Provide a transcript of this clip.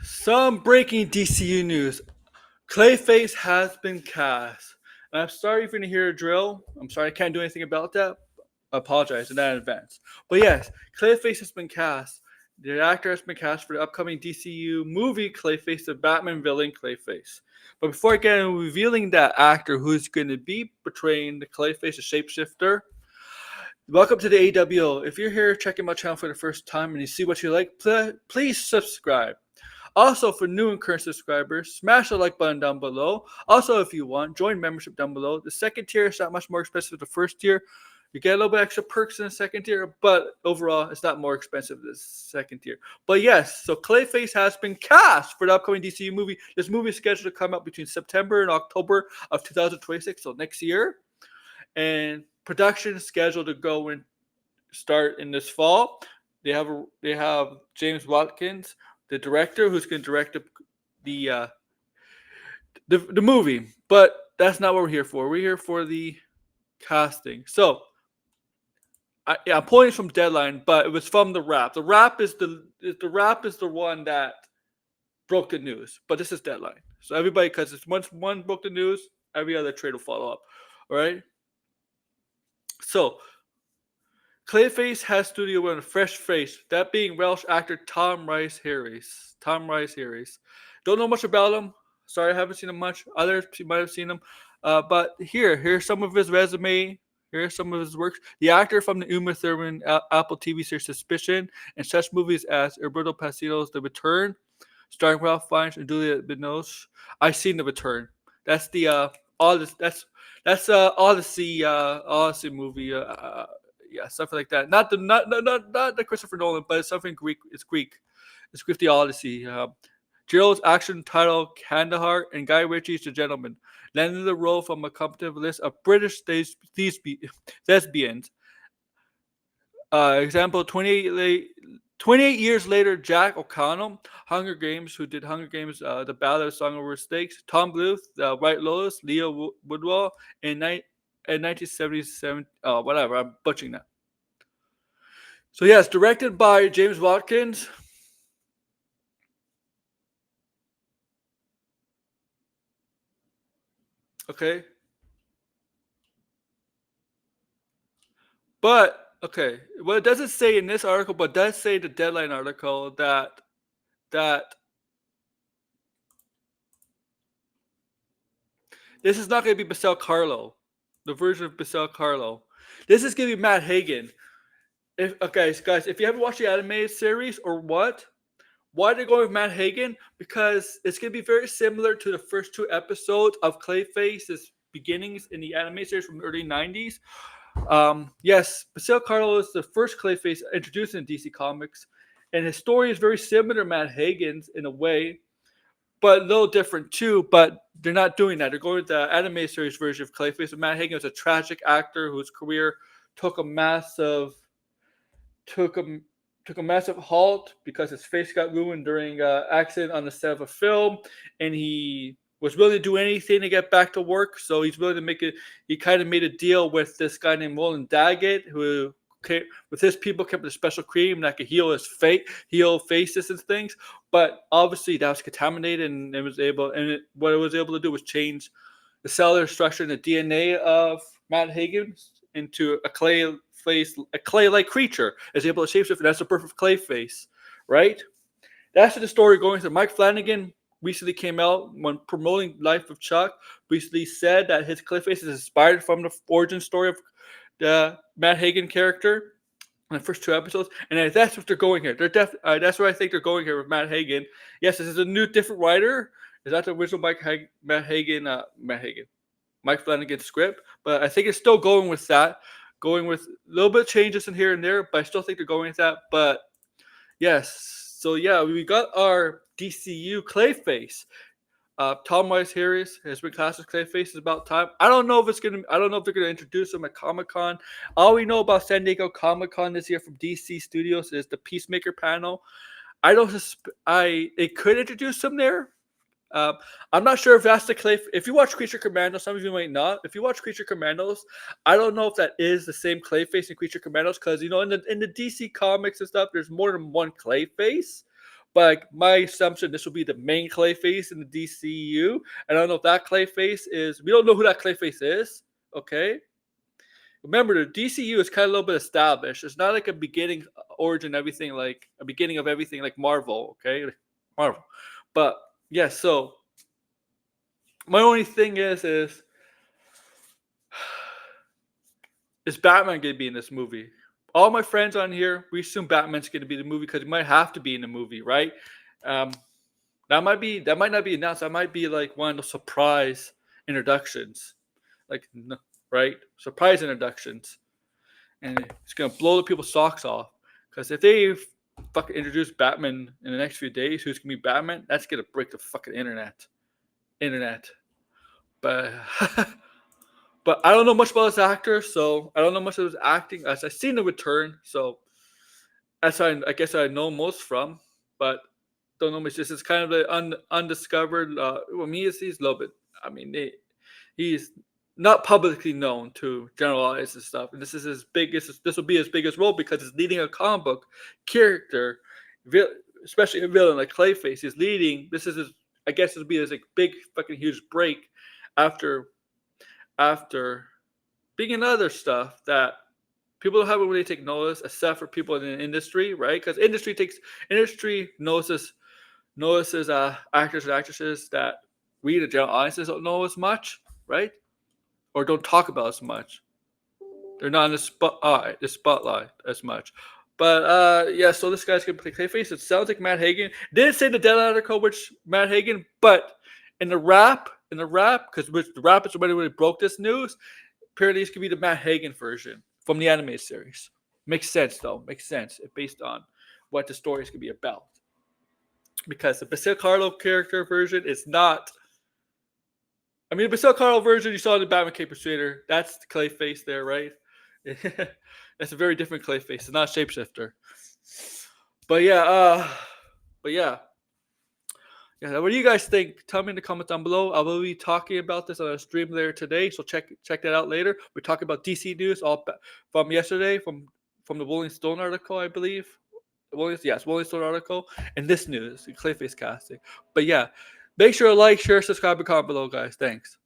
Some breaking DCU news. Clayface has been cast. And I'm sorry if you're going to hear a drill. I'm sorry I can't do anything about that. I apologize in that in advance. But yes, Clayface has been cast. The actor has been cast for the upcoming DCU movie Clayface, the Batman villain Clayface. But before I get into revealing that actor who's going to be portraying the Clayface, the shapeshifter, welcome to the AWO. If you're here checking my channel for the first time and you see what you like, please subscribe. Also, for new and current subscribers, smash the like button down below. Also, if you want, join membership down below. The second tier is not much more expensive than the first tier. You get a little bit extra perks in the second tier, but overall, it's not more expensive than the second tier. But yes, so Clayface has been cast for the upcoming DCU movie. This movie is scheduled to come out between September and October of 2026, so next year. And production is scheduled to go and start in this fall. They have James Watkins, the director, who's going to direct the movie. But that's not what we're here for. We're here for the casting. So, I'm pulling from Deadline, but it was from the Wrap. The Wrap is the one that broke the news, but this is Deadline. So everybody, because it's once one broke the news, every other trade will follow up. All right. So Clayface has studio with a fresh face, that being Welsh actor Tom Rhys Harries. Don't know much about him. Sorry, I haven't seen him much. Others might have seen him. But here's some of his resume. Here's some of his works. The actor from the Uma Thurman Apple TV series Suspicion and such movies as Roberto Pacino's The Return, starring Ralph Fiennes and Juliette Binoche. I've seen The Return. That's the Odyssey movie. Yeah, something like that. Not the Christopher Nolan, but it's something Greek. It's Greek. It's Greek the Odyssey. Gerald's action title Kandahar and Guy Ritchie's The Gentleman, landing the role from a competitive list of British thespians. Example: 28 years later, Jack O'Connell, Hunger Games, who did Hunger Games, The Ballad of Song Over Stakes, Tom Bluth, White Lotus, Leo Woodwell, in 1977. Whatever, I'm butchering that. So yes, directed by James Watkins. Okay. But okay, well, it doesn't say in this article, but it does say the Deadline article that this is not going to be Basel Carlo, the version of Basel Carlo. This is going to be Matt Hagen. Guys, if you haven't watched the animated series or why they're going with Matt Hagen? Because it's going to be very similar to the first two episodes of Clayface's beginnings in the animated series from the early 90s. Yes, Basile Carlo is the first Clayface introduced in DC Comics, and his story is very similar to Matt Hagen's in a way, but a little different too. But they're not doing that. They're going with the animated series version of Clayface. And Matt Hagen was a tragic actor whose career took a massive halt because his face got ruined during an accident on the set of a film, and he was willing to do anything to get back to work. So he's willing to make it. He kind of made a deal with this guy named Roland Daggett, who with his people kept a special cream that could heal heal faces and things. But obviously that was contaminated, and what it was able to do was change the cellular structure and the DNA of Matt Hagen into a clay-like creature. Is able to shapeshift, and that's the perfect Clayface, right? That's the story going through. Mike Flanagan recently came out when promoting Life of Chuck. Recently said that his Clayface is inspired from the origin story of the Matt Hagen character in the first two episodes, and that's what they're going here. That's what I think they're going here with Matt Hagen. Yes, this is a new, different writer. Is that the original Mike Flanagan script? But I think it's still going with that. Going with a little bit of changes in here and there, but I still think they're going with that. But yes, so yeah, we got our DCU Clayface. Tom Rhys Harries has been cast as Clayface. It's about time. I don't know if they're gonna introduce him at Comic-Con. All we know about San Diego Comic-Con this year from DC Studios is the Peacemaker panel. It could introduce him there. I'm not sure if that's the Clay. If you watch Creature Commandos, some of you might not. If you watch Creature Commandos, I don't know if that is the same Clayface in Creature Commandos, because in the DC comics and stuff, there's more than one Clayface. But like, my assumption, this will be the main Clayface in the DCU. And I don't know if that Clayface is. We don't know who that Clayface is. Okay. Remember, the DCU is kind of a little bit established. It's not like a beginning, origin, everything like a beginning of everything like Marvel. Okay, like Marvel. But yeah, so my only thing is Batman going to be in this movie? All my friends on here, we assume Batman's going to be in the movie because he might have to be in the movie, right? Um, that might not be announced. That might be like one of the surprise introductions, like right, surprise introductions, and it's gonna blow the people's socks off. Because if they fucking introduce Batman in the next few days, who's gonna be Batman? That's gonna break the fucking internet. But but I don't know much about this actor, so I don't know much of his acting. As I've seen the return, so that's I guess I know most from, but don't know much. This is kind of the undiscovered. Well, me is he's a little bit. I mean, he's not publicly known to general audience and stuff. And this is his biggest. This will be his biggest role because he's leading a comic book character, especially a villain like Clayface. He's leading. This is his. I guess it'll be his like big fucking huge break after being in other stuff that people haven't really taken notice, except for people in the industry, right? Because industry notices actors and actresses that we the general audiences don't know as much, right? Or don't talk about as much. They're not in the spotlight as much. But yeah, so this guy's gonna play Clayface. It sounds like Matt Hagen. Didn't say the dead article which Matt Hagen, but in the rap, because the rap is when really broke this news. Apparently, this could be the Matt Hagen version from the animated series. Makes sense though. Makes sense based on what the stories could be about. Because the Basil Carlo character version is not. I mean, the Basil Carlo version you saw in the Batman Cape Crusader. That's the Clayface there, right? That's a very different Clayface. It's not a shapeshifter. But yeah, yeah. What do you guys think? Tell me in the comments down below. I will be talking about this on a stream later today, so check that out later. We're talking about DC news all from yesterday, from the Rolling Stone article, I believe. Rolling Stone article, and this news, Clayface casting. But yeah, make sure to like, share, subscribe, and comment below, guys. Thanks.